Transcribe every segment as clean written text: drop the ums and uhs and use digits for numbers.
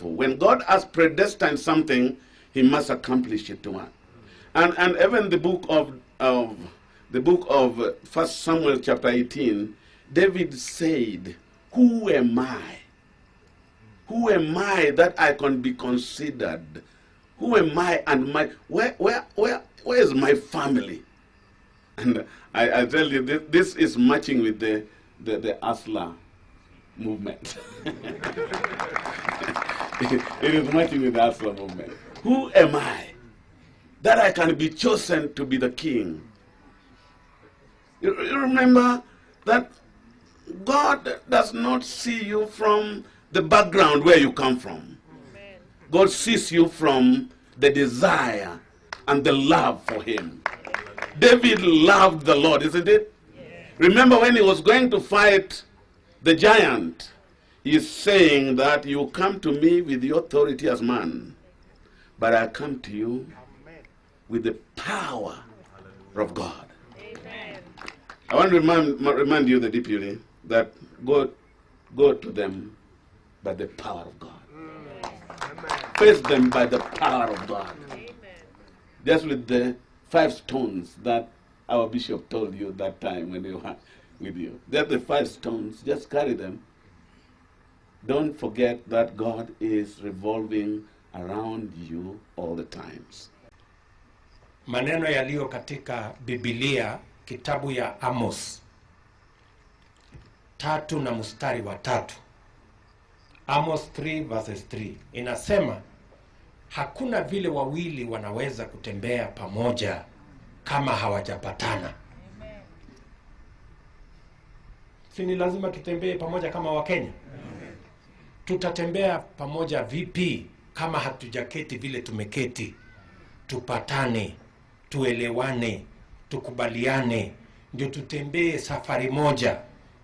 careful. When God has predestined something, he must accomplish it to one. And even the book of 1 Samuel chapter 18, David said, who am I? Who am I that I can be considered? Who am I and where is my family? And I tell you, this is matching with the Asla movement. It is matching with the Asla movement. Who am I that I can be chosen to be the king? You remember that God does not see you from the background where you come from. Amen. God sees you from the desire and the love for him. David loved the Lord, isn't it? Yeah. Remember when he was going to fight the giant, he is saying that you come to me with your authority as man, but I come to you with the power of God. Amen. I want to remind you, the deputy, that go to them by the power of God. Amen. Face them by the power of God. Amen. Just with the 5 stones that our bishop told you that time when they were with you. Just the 5 stones, just carry them. Don't forget that God is revolving around you all the times. Maneno yaliyo katika Biblia, kitabu ya Amos 3 na mstari wa 3. Amos 3 verses 3 inasema, hakuna vile wawili wanaweza kutembea pamoja kama hawajapatana. Si ni lazima tutembee pamoja kama Wakenya? Tutatembea pamoja vipi kama hatujaketi vile tumeketi? Tupatane, tuelewane, tukubaliane, ndio tutembee safari moja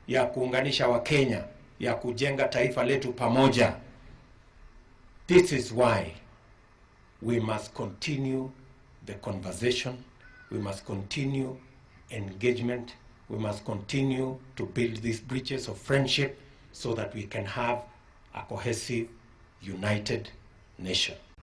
ya kuunganisha Wakenya, ya kujenga taifa letu pamoja. This is why we must continue the conversation, we must continue engagement, we must continue to build these bridges of friendship so that we can have a cohesive, united nation.